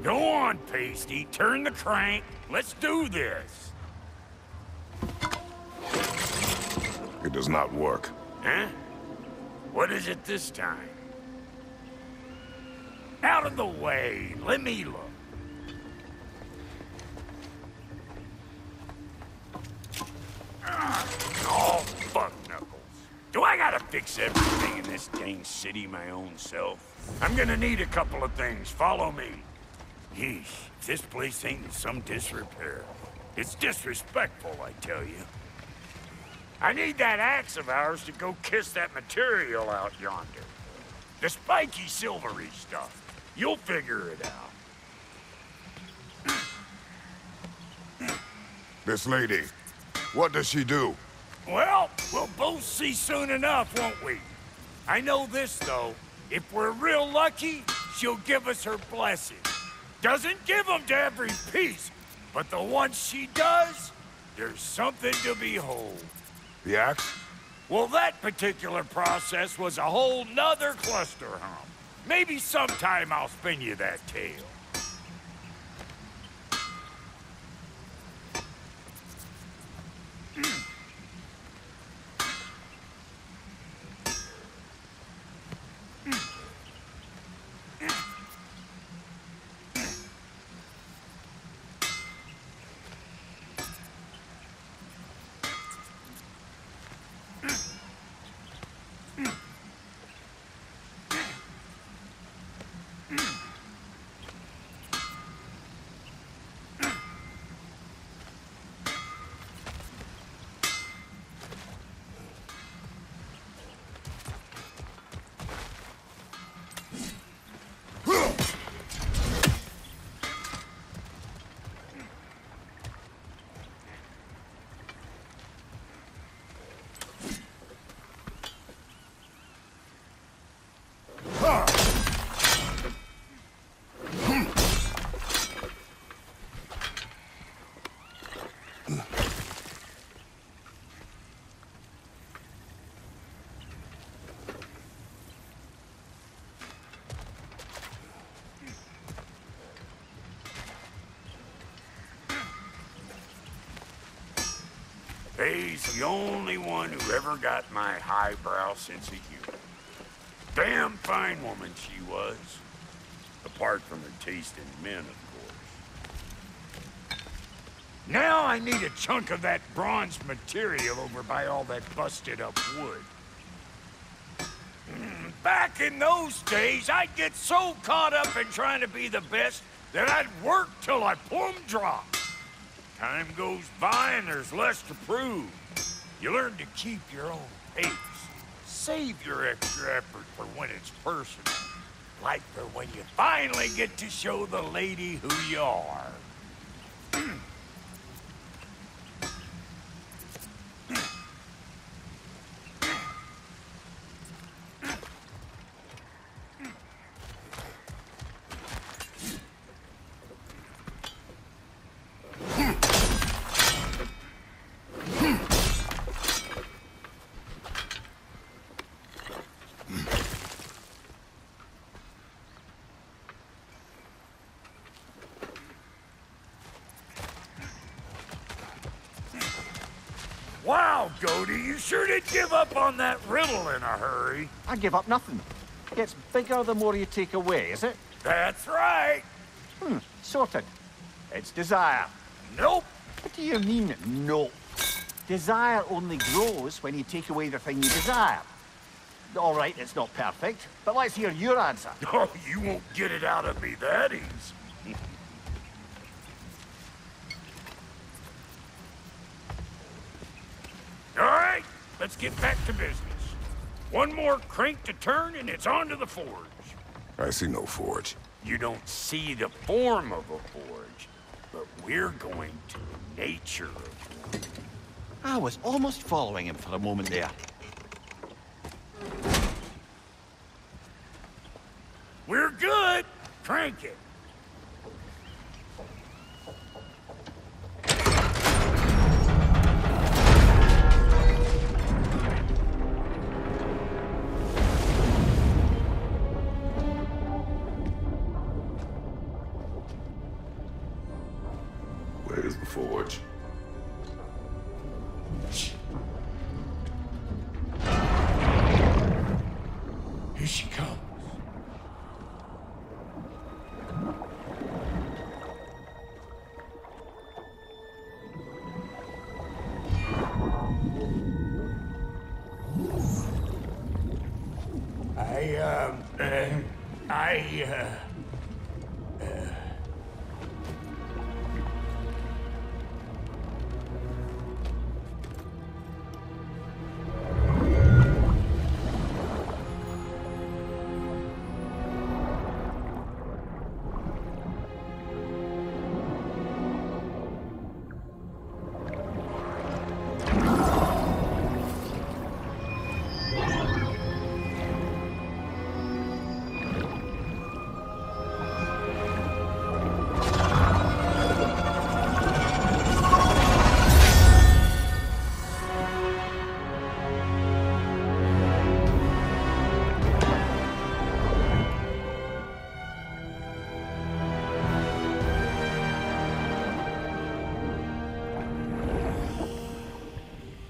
Go on, Pasty. Turn the crank. Let's do this. It does not work. Huh? What is it this time? Out of the way. Let me look. Oh, fuck knuckles. Do I gotta fix everything in this dang city my own self? I'm gonna need a couple of things. Follow me. Yeesh, if this place ain't in some disrepair. It's disrespectful, I tell you. I need that axe of ours to go kiss that material out yonder. The spiky silvery stuff. You'll figure it out. This lady, what does she do? Well, we'll both see soon enough, won't we? I know this, though. If we're real lucky, she'll give us her blessing. Doesn't give them to every piece, but the ones she does, there's something to behold. The axe? Well, that particular process was a whole nother cluster hump. Maybe sometime I'll spin you that tale. Faye's the only one who ever got my highbrow sense of humor. Damn fine woman she was. Apart from her taste in men, of course. Now I need a chunk of that bronze material over by all that busted up wood. Back in those days, I'd get so caught up in trying to be the best that I'd work till I plumb dropped. Time goes by and there's less to prove. You learn to keep your own pace. Save your extra effort for when it's personal. Like for when you finally get to show the lady who you are. Wow, Goaty, you sure did give up on that riddle in a hurry. I give up nothing. Gets bigger the more you take away, is it? That's right. Sorted. It's desire. Nope. What do you mean, no? Desire only grows when you take away the thing you desire. All right, it's not perfect, but let's hear your answer. Oh, you won't get it out of me that easy. All right, let's get back to business. One more crank to turn and it's on to the forge. I see no forge. You don't see the form of a forge, but we're going to the nature of one. I was almost following him for a moment there. We're good. Crank it. forge. Here she comes.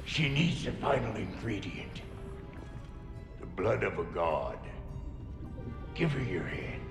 She needs the final ingredient. The blood of a god. Give her your hand.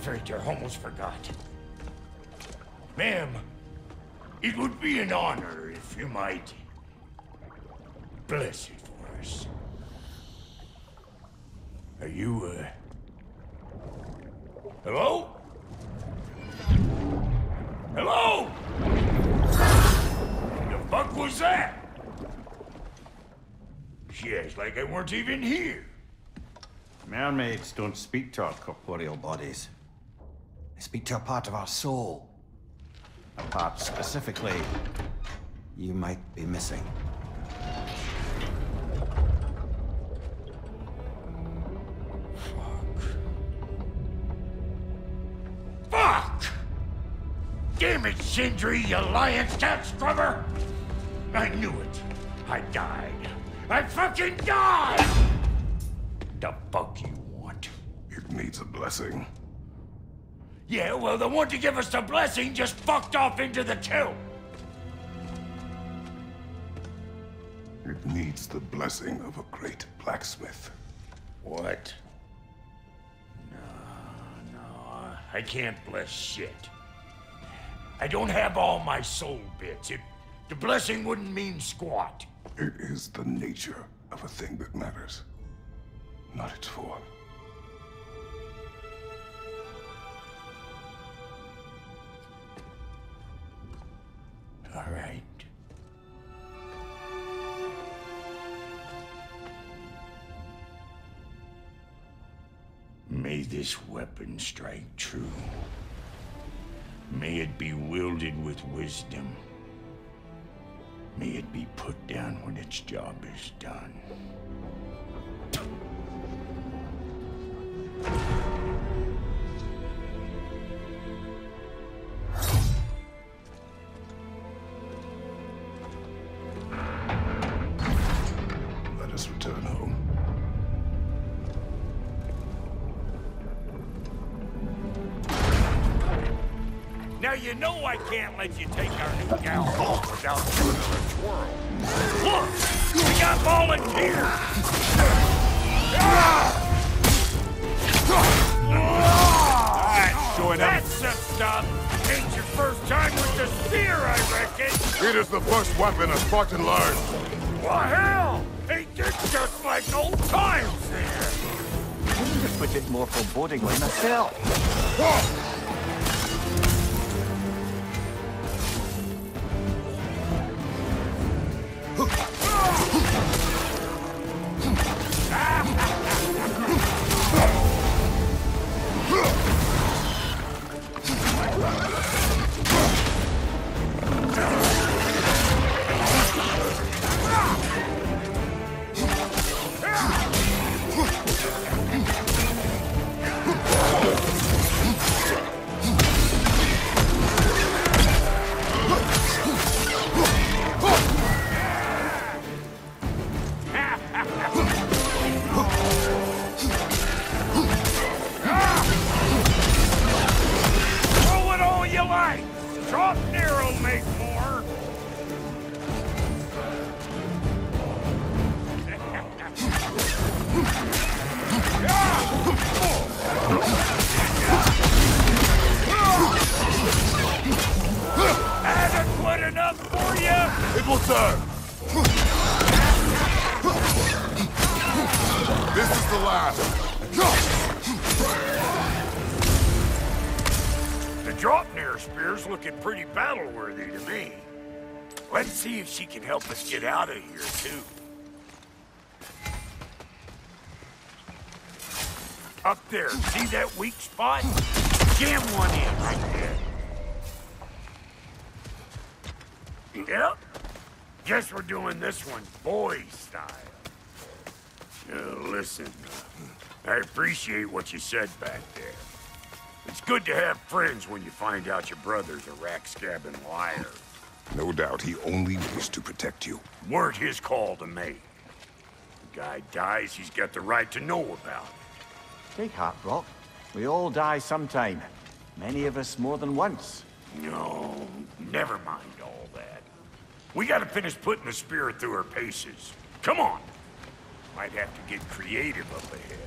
Freighter, almost forgot. Ma'am, it would be an honor if you might bless it for us. Are you, hello? Hello? The fuck was that? She acts like I weren't even here. Mermaids don't speak to our corporeal bodies. They speak to a part of our soul. A part specifically you might be missing. Fuck! Damn it, Sindri, you lion cat scrubber! I knew it. I died. I fucking died! The fuck you want? It needs a blessing. Yeah, well, the one to give us the blessing just fucked off into the tomb. It needs the blessing of a great blacksmith. What? No, I can't bless shit. I don't have all my soul bits. The blessing wouldn't mean squat. It is the nature of a thing that matters, not its form. All right. May this weapon strike true. May it be wielded with wisdom. May it be put down when its job is done. you know I can't let you take our new gal home without giving her a twirl. Look! We got volunteers! Showing up. That's the stuff! Ain't your first time with the spear, I reckon! It is the first weapon a Spartan learned. Well, hell! Ain't this just like old times there? Maybe just put it more forebodingly myself. Throw it all you like! Drop near'll make more! Adequate enough for you? It will serve. This is the last. The Dropnir spear's looking pretty battle-worthy to me. Let's see if she can help us get out of here, too. Up there, see that weak spot? Jam one in right there. Yep. Guess we're doing this one boy style. Listen, I appreciate what you said back there. It's good to have friends when you find out your brother's a rack-scabbing liar. No doubt he only wished to protect you. Weren't his call to make. The guy dies, he's got the right to know about it. Take heart, Brock. We all die sometime. Many of us more than once. No, never mind all that. We gotta finish putting the spirit through her paces. Come on! Might have to get creative up ahead.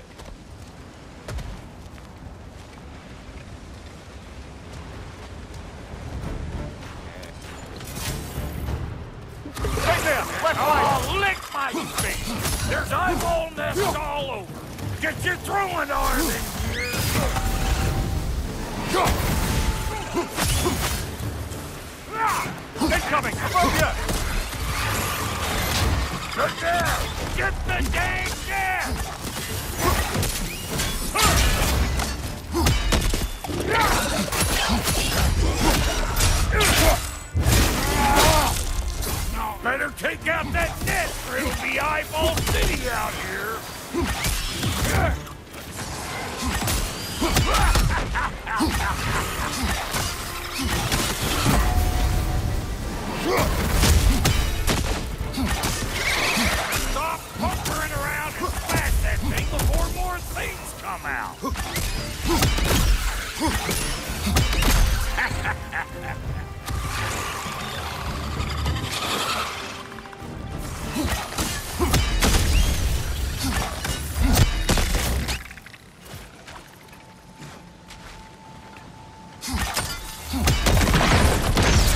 Right there! Left Oh, lick my face! There's eyeball nests all over! Get your throwing arm in here! Incoming! Above you! Good there! Get the dang gas! Better take out that net or it'll be eyeball city out here! Stop puckering around and smash that thing before more things come out!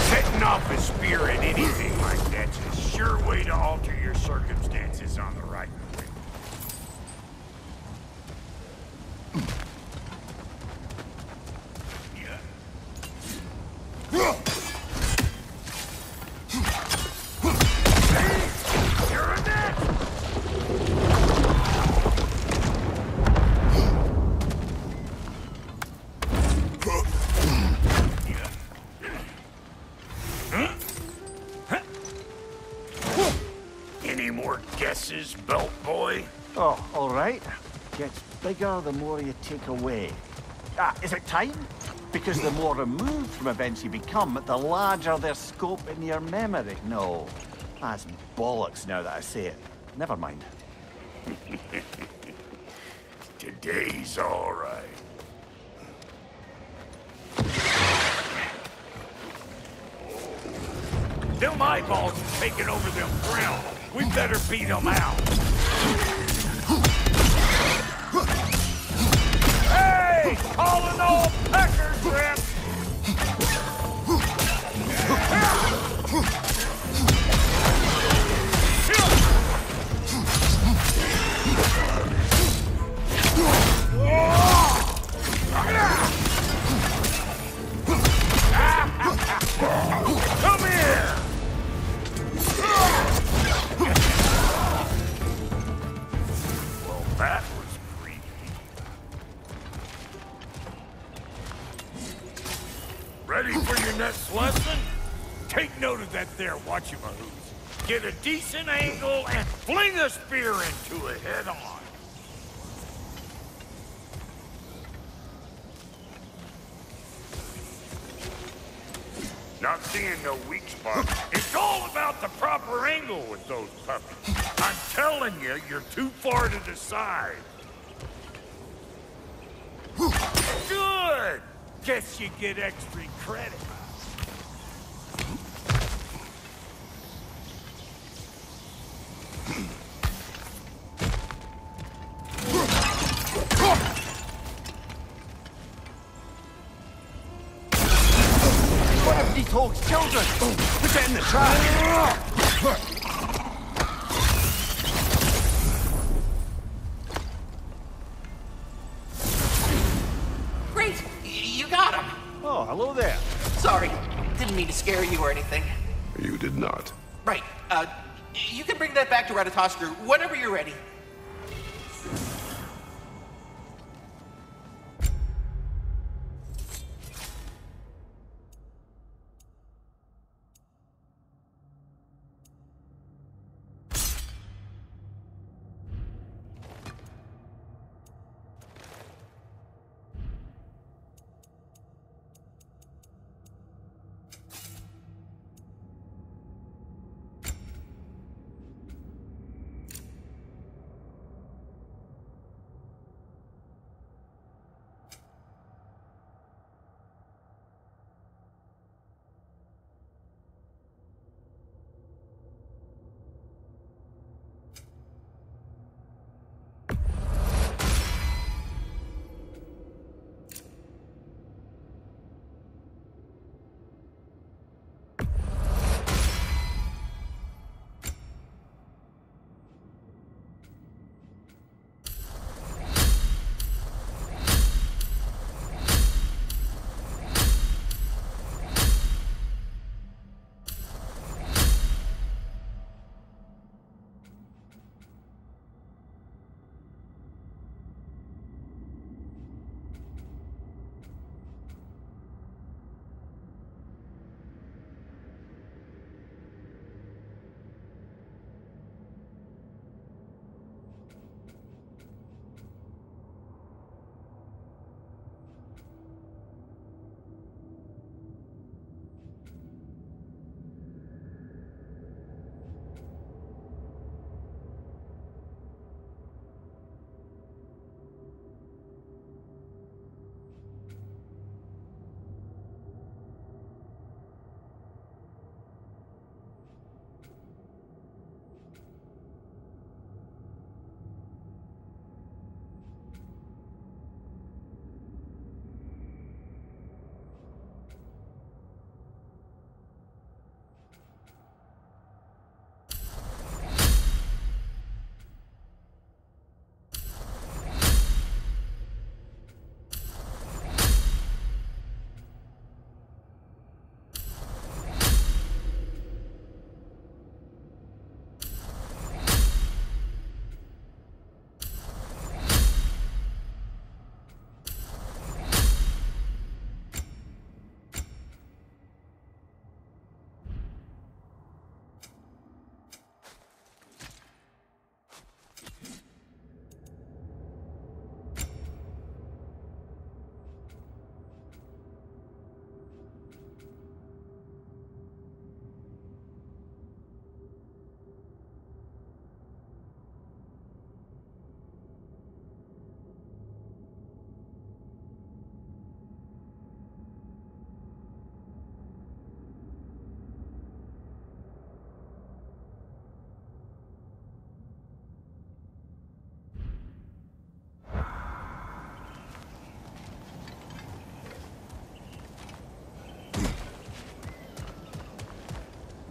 Setting off a spear at anything like that's a sure way to alter your circumstances on the right quick. You're a net! Any more guesses, belt boy? Oh, all right. Gets bigger the more you take away. Ah, is it time? Because the more removed from events you become, the larger their scope in your memory. No, that's bollocks now that I say it. Never mind. Today's all right. Them eyeballs are taking over them ground. We better beat them out. Hey! Calling all peckers, Rip! Come here! Well, that was creepy. Ready for your next lesson? Take note of that there whatchamahoos. Get a decent angle and fling a spear into it head-on. Not seeing no weak spots. It's all about the proper angle with those puppies. I'm telling you, you're too far to the side. Good! Guess you get extra credit. One of these hogs' children! Put it in the trash! Great! You got him! Oh, hello there. Sorry, didn't mean to scare you or anything. You did not. Right, you can bring that back to Ratatoskr whenever you're ready.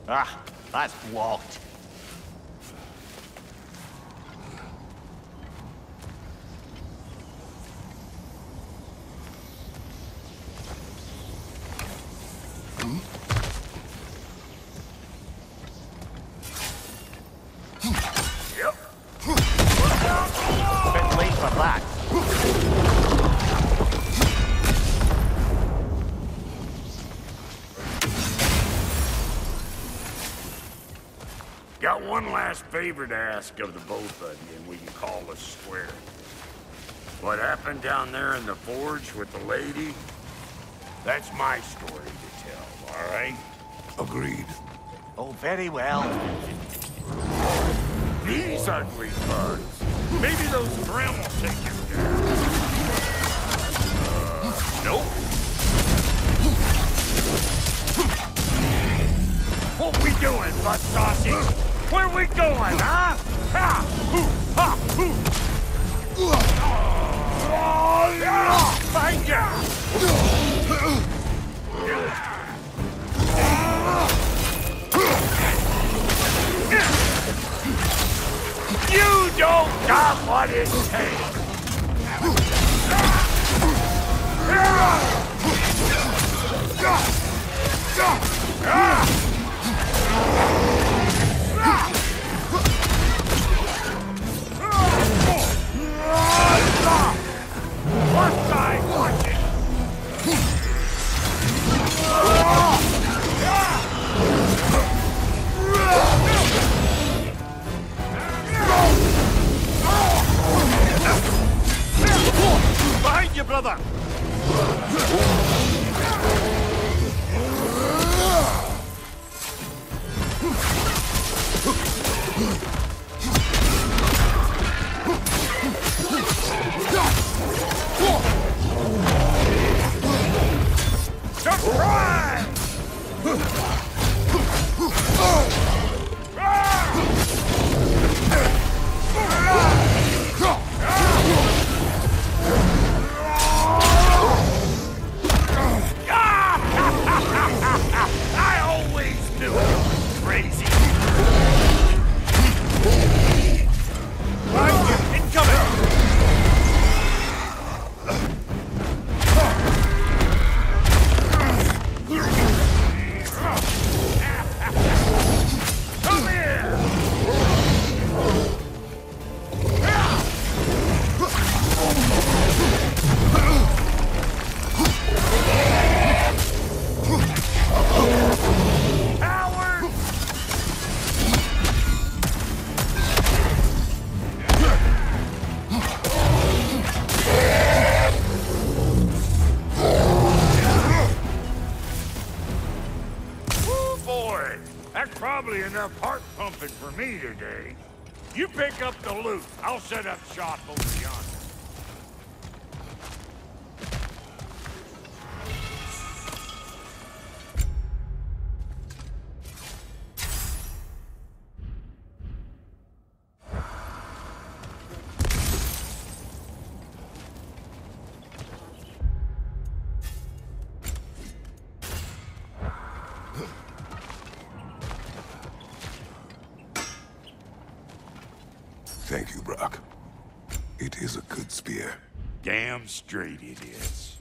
Ah, that's blocked. Yep. Bit late for that. Got one last favor to ask of the both of you, and we can call us square. What happened down there in the forge with the lady? That's my story to tell, all right? Agreed. Oh, very well. These ugly bugs. Maybe those Grim will take him down. Nope. What we doing, butt sausage? Where we going, huh? Ha! Hoo! Ha! Hoo! Oh, yeah! Find ya! You don't got what it takes! One side, watch it! Behind you, brother! Surprise! I always knew you were crazy. Right, incoming! Come here! Howard! Oh boy, that's probably enough heart pumping for me today. You pick up the loot. I'll set up shop over yonder. Thank you, Brock. It is a good spear. Damn straight it is.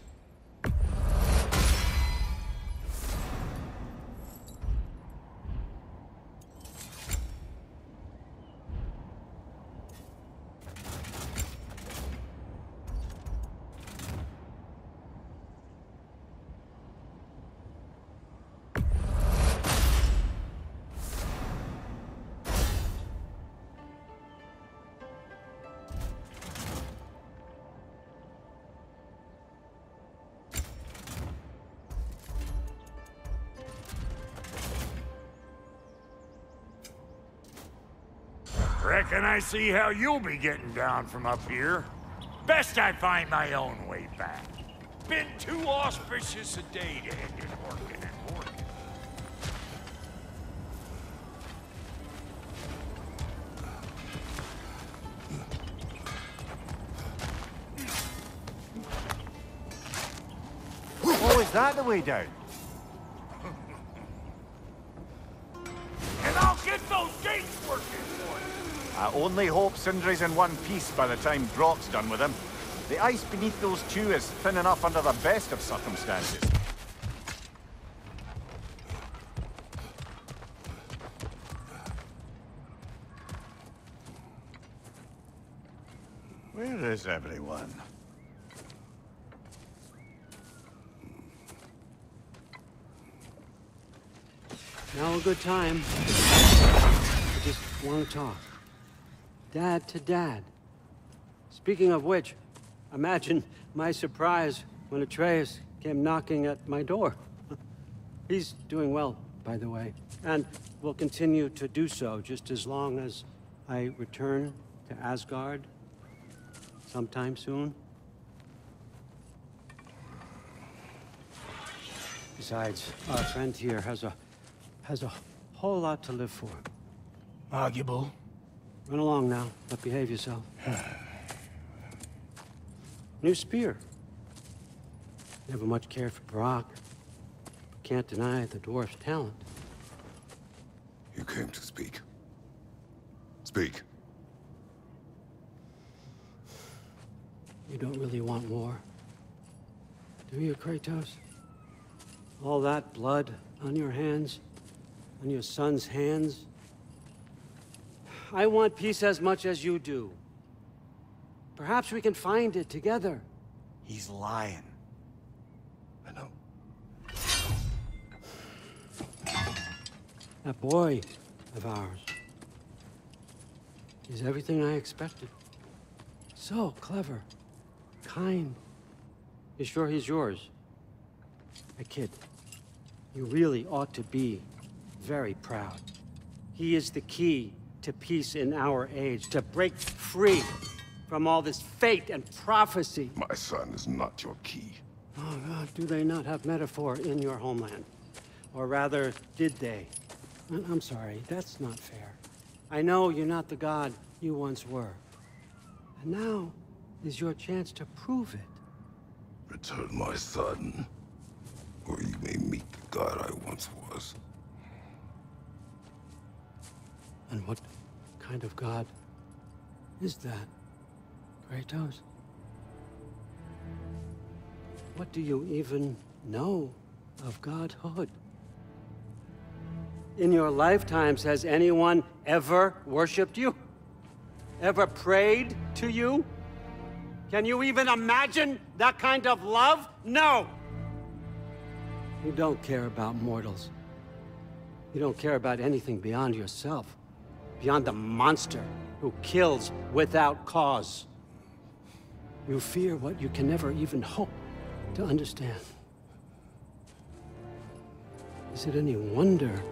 Reckon I see how you'll be getting down from up here. Best I find my own way back. Been too auspicious a day to end it working and working. Oh, is that the way down? I only hope Sindri's in one piece by the time Brock's done with him. The ice beneath those two is thin enough under the best of circumstances. Where is everyone? Now a good time. I just want to talk. Dad to Dad. Speaking of which, imagine my surprise when Atreus came knocking at my door. He's doing well, by the way, and will continue to do so just as long as I return to Asgard sometime soon. Besides, our friend here has a whole lot to live for. Arguable. Run along now, but behave yourself. New spear. Never much cared for Brock. Can't deny the dwarf's talent. You came to speak. Speak. You don't really want war, do you, Kratos? All that blood on your hands, on your son's hands. I want peace as much as you do. Perhaps we can find it together. He's lying. I know. That boy of ours is everything I expected. So clever, kind. You sure he's yours? A kid. You really ought to be very proud. He is the key to peace in our age, to break free from all this fate and prophecy. My son is not your key. Oh God, do they not have metaphor in your homeland? Or rather, did they? I'm sorry, that's not fair. I know you're not the god you once were. And now is your chance to prove it. Return my son, or you may meet the god I once was. And what kind of god is that, Kratos? What do you even know of godhood? In your lifetimes, has anyone ever worshipped you? Ever prayed to you? Can you even imagine that kind of love? No! You don't care about mortals. You don't care about anything beyond yourself. Beyond the monster who kills without cause. You fear what you can never even hope to understand. Is it any wonder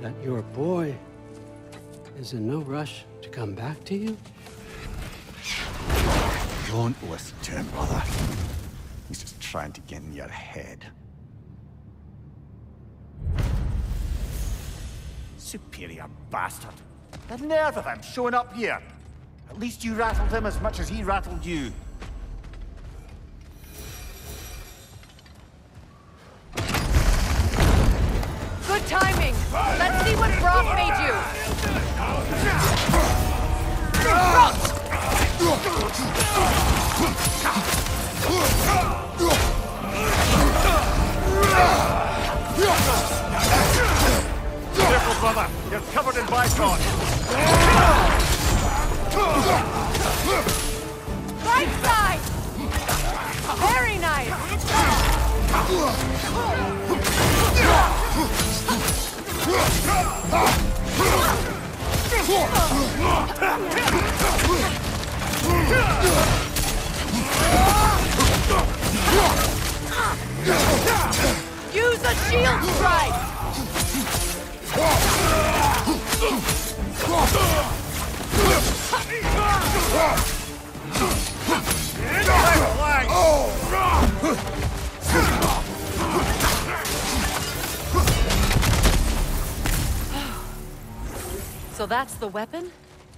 that your boy is in no rush to come back to you? Don't listen to him, brother. He's just trying to get in your head. Superior bastard. The nerve of him showing up here. At least you rattled him as much as he rattled you. Good timing. Let's see what Brock made you. Careful, brother. You're covered in bicon. Right side. Very nice. Use a shield strike. So that's the weapon?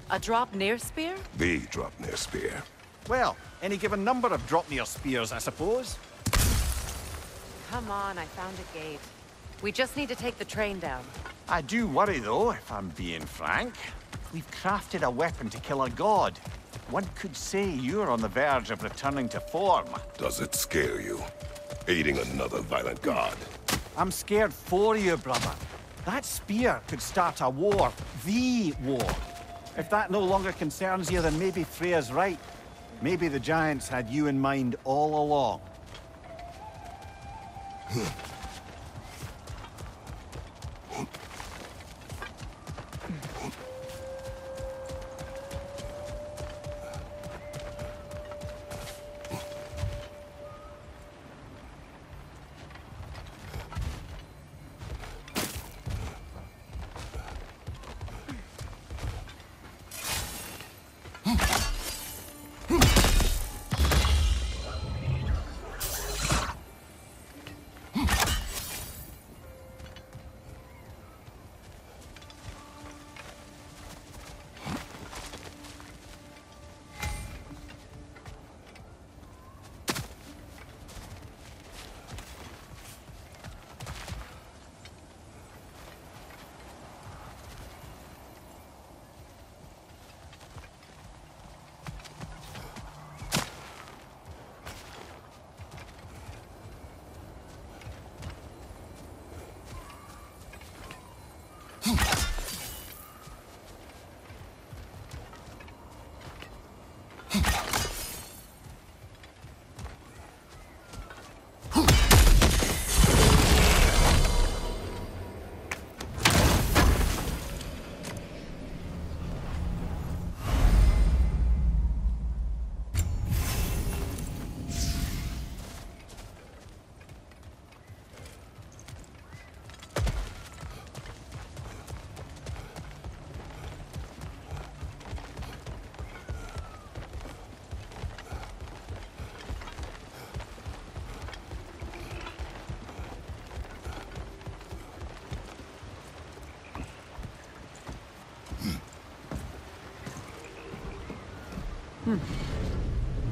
A drop near spear? The Dropnir spear. Well, any given number of Dropnir spears, I suppose. Come on, I found a gate. We just need to take the train down. I do worry, though, if I'm being frank. We've crafted a weapon to kill a god. One could say you're on the verge of returning to form. Does it scare you? Aiding another violent god? I'm scared for you, brother. That spear could start a war. The war. If that no longer concerns you, then maybe Freya's right. Maybe the Giants had you in mind all along.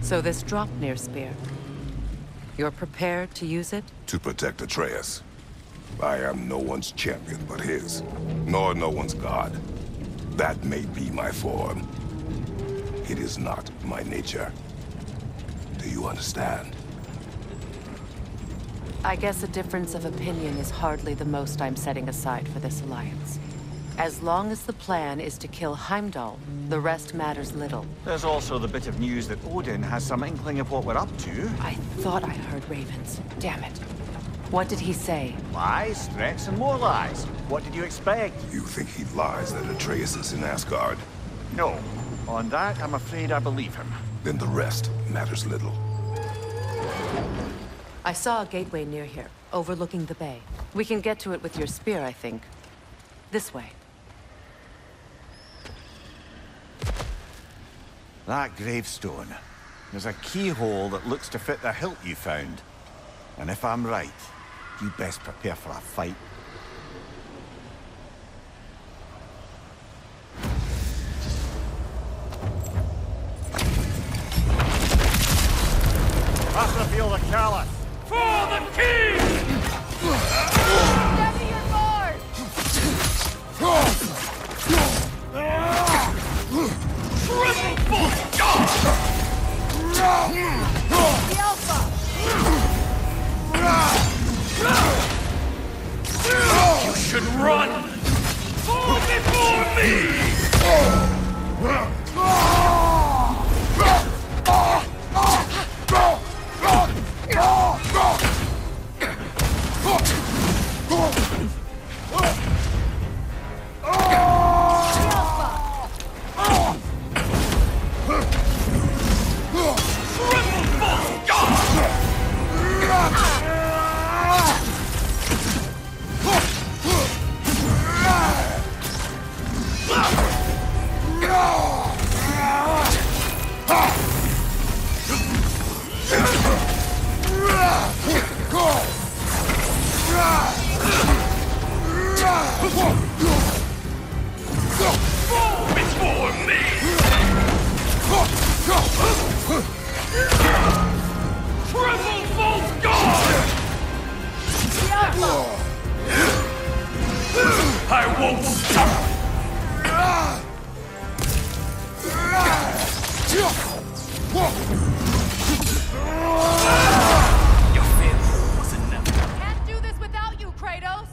So this Draupnir spear, you're prepared to use it? To protect Atreus. I am no one's champion but his, nor no one's god. That may be my form. It is not my nature. Do you understand? I guess a difference of opinion is hardly the most I'm setting aside for this alliance. As long as the plan is to kill Heimdall, the rest matters little. There's also the bit of news that Odin has some inkling of what we're up to. I thought I heard ravens. Damn it. What did he say? Lies, threats, and more lies. What did you expect? You think he lies that Atreus is in Asgard? No. On that, I'm afraid I believe him. Then the rest matters little. I saw a gateway near here, overlooking the bay. We can get to it with your spear, I think. This way. That gravestone. There's a keyhole that looks to fit the hilt you found. And if I'm right, you best prepare for a fight. Let's reveal the callus. For the king! Steady your board! The Alpha! You should run! Fall before me! I won't stop! Your failure was enough. Can't do this without you, Kratos!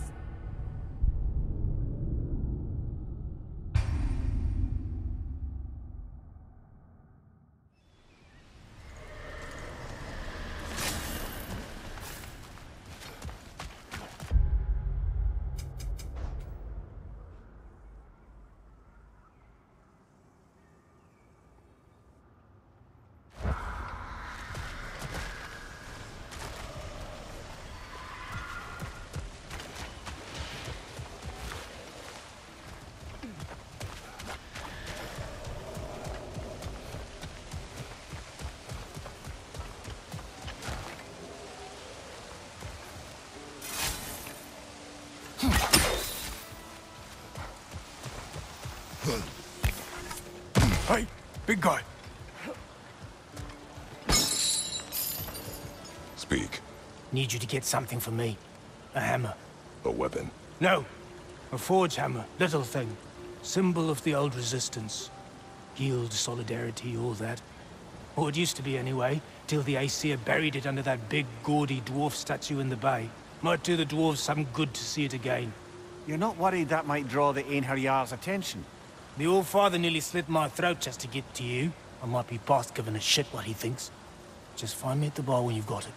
Hey, big guy. Speak. Need you to get something for me. A hammer. A weapon. No. A forge hammer. Little thing. Symbol of the old resistance. Guild, solidarity, all that. Or it used to be anyway, till the Aesir buried it under that big, gaudy dwarf statue in the bay. Might do the dwarves some good to see it again. You're not worried that might draw the Einherjar's attention? The All-Father nearly slit my throat just to get to you. I might be past giving a shit what he thinks. Just find me at the bar when you've got it.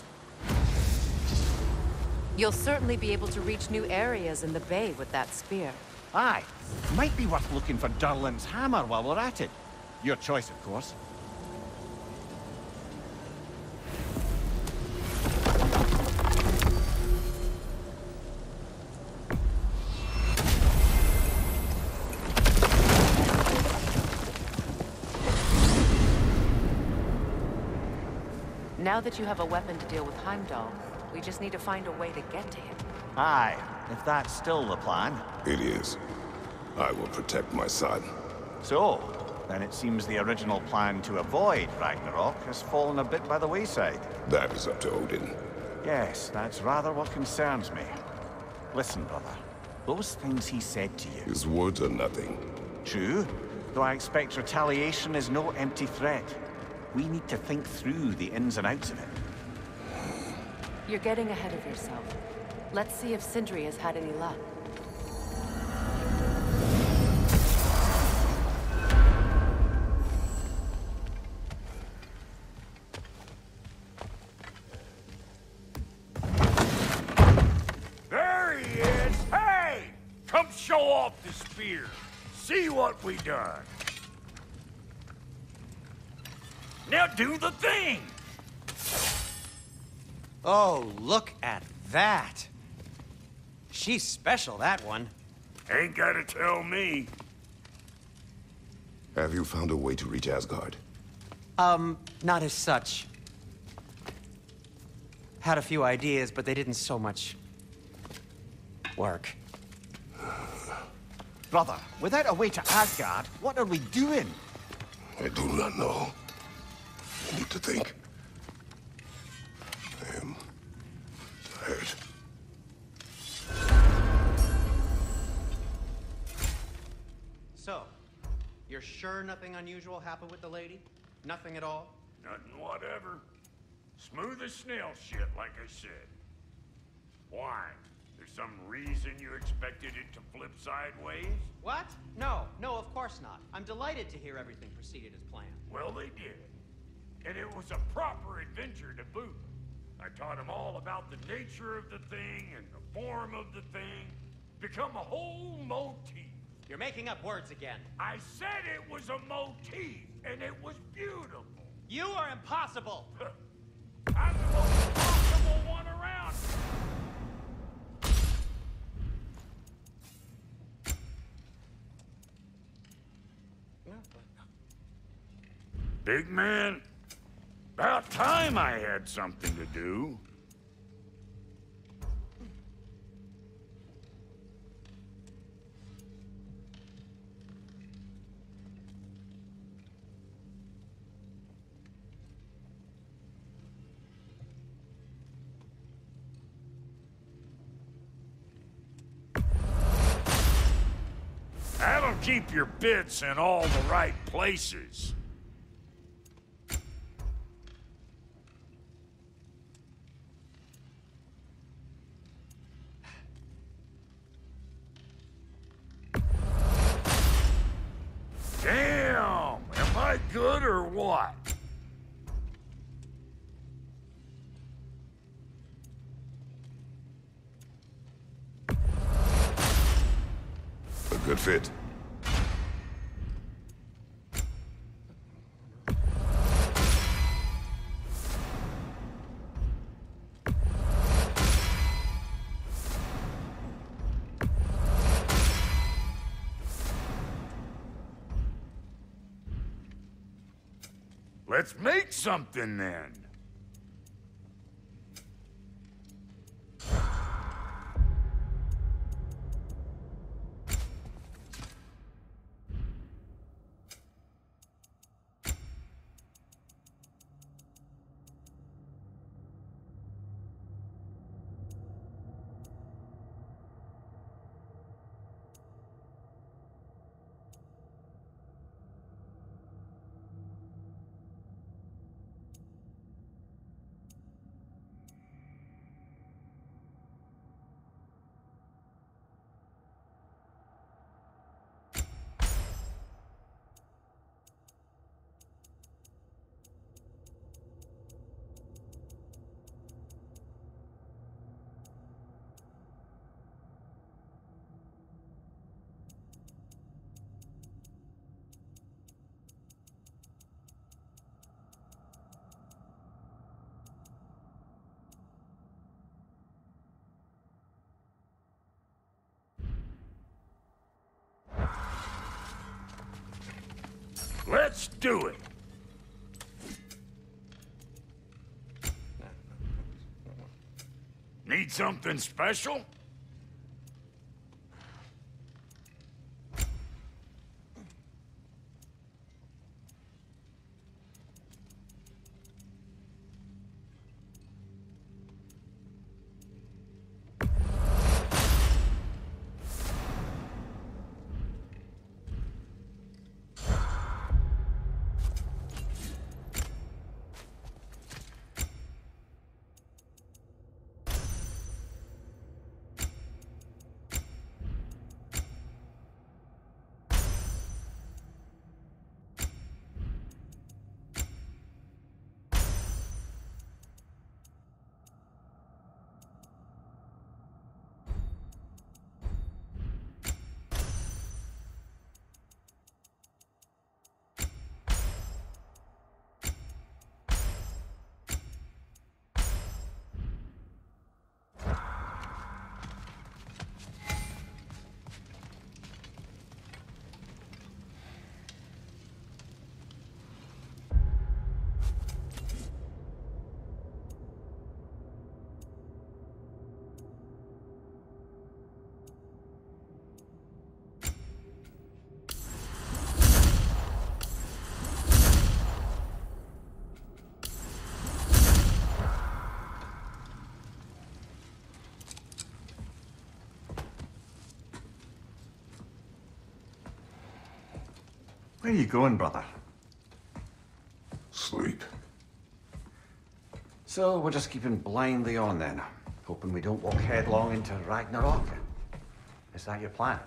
You'll certainly be able to reach new areas in the bay with that spear. Aye. Might be worth looking for Durlin's hammer while we're at it. Your choice, of course. Now that you have a weapon to deal with Heimdall, we just need to find a way to get to him. Aye, if that's still the plan. It is. I will protect my son. So, then it seems the original plan to avoid Ragnarok has fallen a bit by the wayside. That is up to Odin. Yes, that's rather what concerns me. Listen, brother. Those things he said to you. His words are nothing. True, though I expect retaliation is no empty threat. We need to think through the ins and outs of it. You're getting ahead of yourself. Let's see if Sindri has had any luck. There he is! Hey! Come show off the spear. See what we done. Now do the thing! Oh, look at that. She's special, that one. Ain't gotta tell me. Have you found a way to reach Asgard? Not as such. Had a few ideas, but they didn't so much work. Brother, without a way to Asgard, what are we doing? I do not know. I need to think. I am tired. So, you're sure nothing unusual happened with the lady? Nothing at all? Nothing whatever. Smooth as snail shit, like I said. Why? There's some reason you expected it to flip sideways? What? No, of course not. I'm delighted to hear everything proceeded as planned. Well, they did. And it was a proper adventure to boot. I taught them all about the nature of the thing and the form of the thing. Become a whole motif. You're making up words again. I said it was a motif, and it was beautiful. You are impossible! I'm the most impossible one around. Big man, about time I had something to do. keep your bits in all the right places. Damn! Am I good or what? A good fit. Let's make something then. Let's do it! Need something special? Where are you going, brother? Sleep. So we're just keeping blindly on then, hoping we don't walk headlong into Ragnarok. Is that your plan?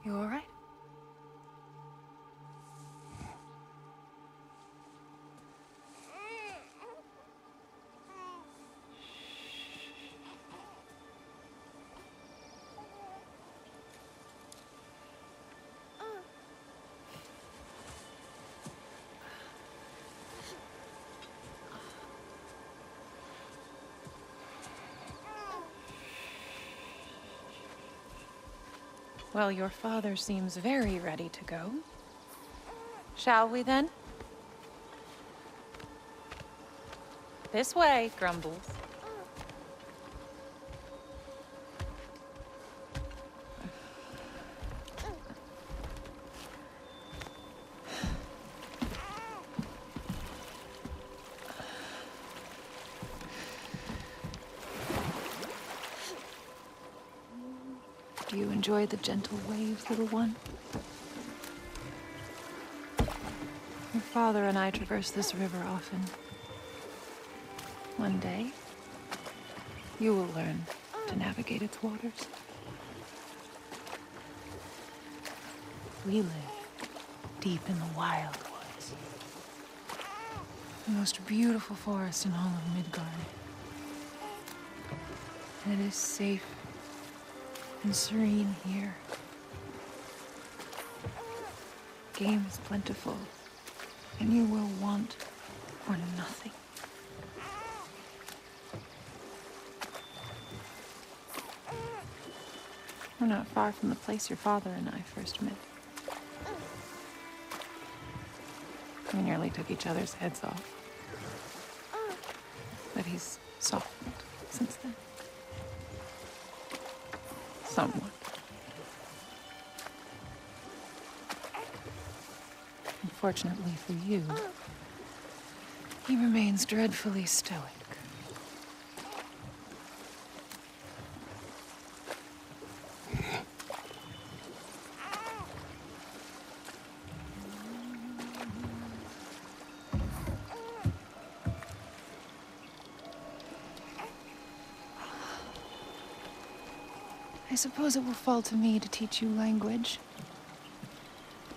You all right? Well, your father seems very ready to go. Shall we then? This way, Grumbles. Do you enjoy the gentle waves, little one? Your father and I traverse this river often. One day, you will learn to navigate its waters. We live deep in the wild woods. The most beautiful forest in all of Midgard. And it is safe and serene here. Game is plentiful, and you will want for nothing. We're not far from the place your father and I first met. We nearly took each other's heads off. But he's softened since then. Somewhat. Unfortunately for you, he remains dreadfully stoic. I suppose it will fall to me to teach you language.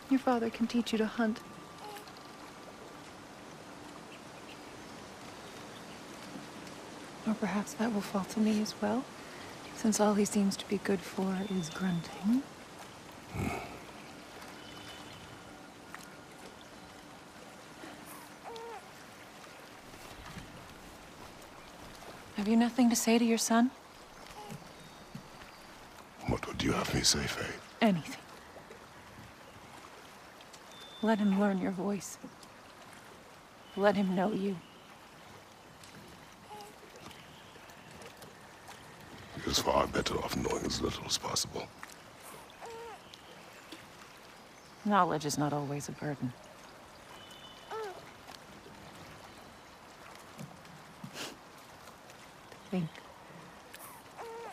Your father can teach you to hunt. Or perhaps that will fall to me as well, since all he seems to be good for is grunting. Have you nothing to say to your son? What would you have me say, Faye? Anything. Let him learn your voice. Let him know you. He is far better off knowing as little as possible. Knowledge is not always a burden. Think.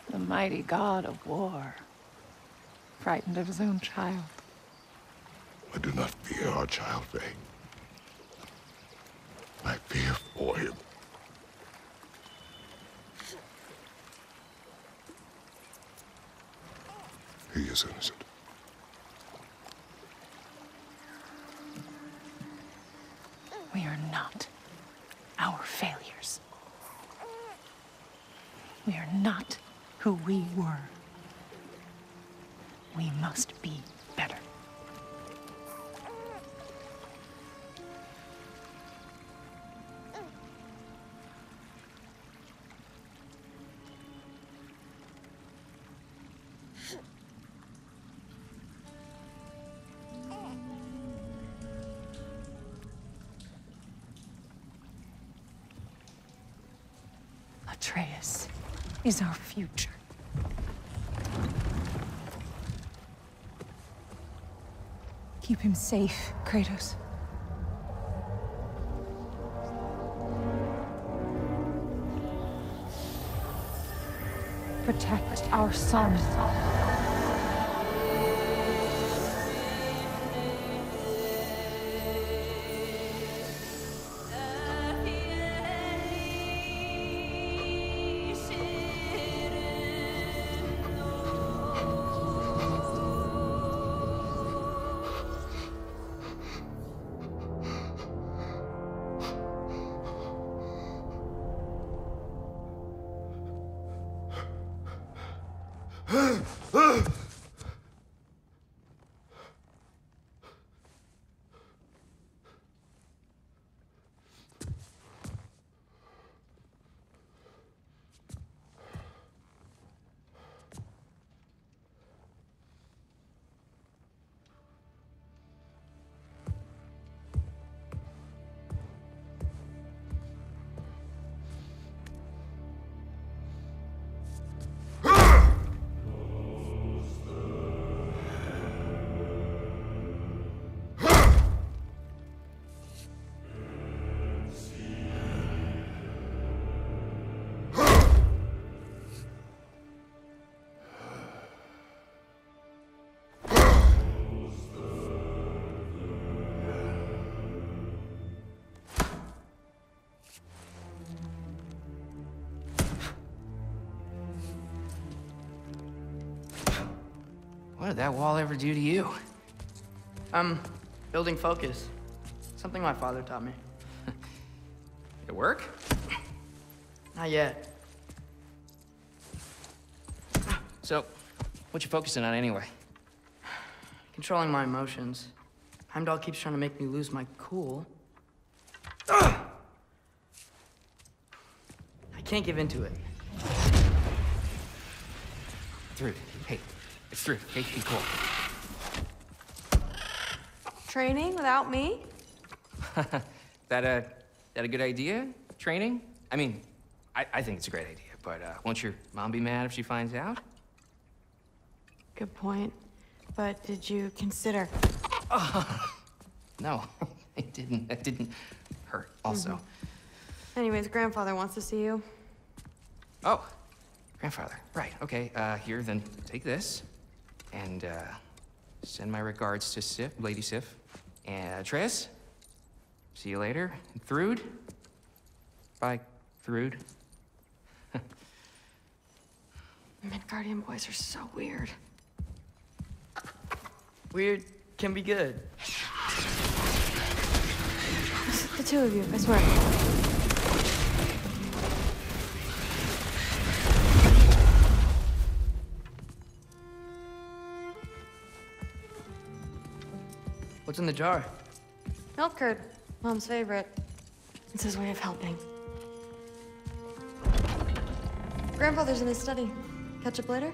The mighty god of war, frightened of his own child. I do not fear our child, Faye. I fear for him. He is innocent. We are not our failures. We are not who we were. We must be better. Atreus is our future. Keep him safe, Kratos. Protect our son. What did that wall ever do to you? Building focus. Something my father taught me. It work? Not yet. So, what you focusing on anyway? Controlling my emotions. Heimdall keeps trying to make me lose my cool. I can't give into it. Thrud, hey, it's Thrud. Hey, be cool. Training without me? That a good idea? Training? I mean, I think it's a great idea, but won't your mom be mad if she finds out? Good point. But did you consider... No, it didn't. That didn't hurt, also. Anyways, grandfather wants to see you. Oh, grandfather. Right, okay. Here, then take this. And, send my regards to Sif, Lady Sif. And, Triss. See you later. And Thrud. Bye, Thrud. Midgardian boys are so weird. Weird can be good. The two of you, I swear. What's in the jar? Milk curd, Mom's favorite. It's his way of helping. Grandfather's in his study. Catch up later?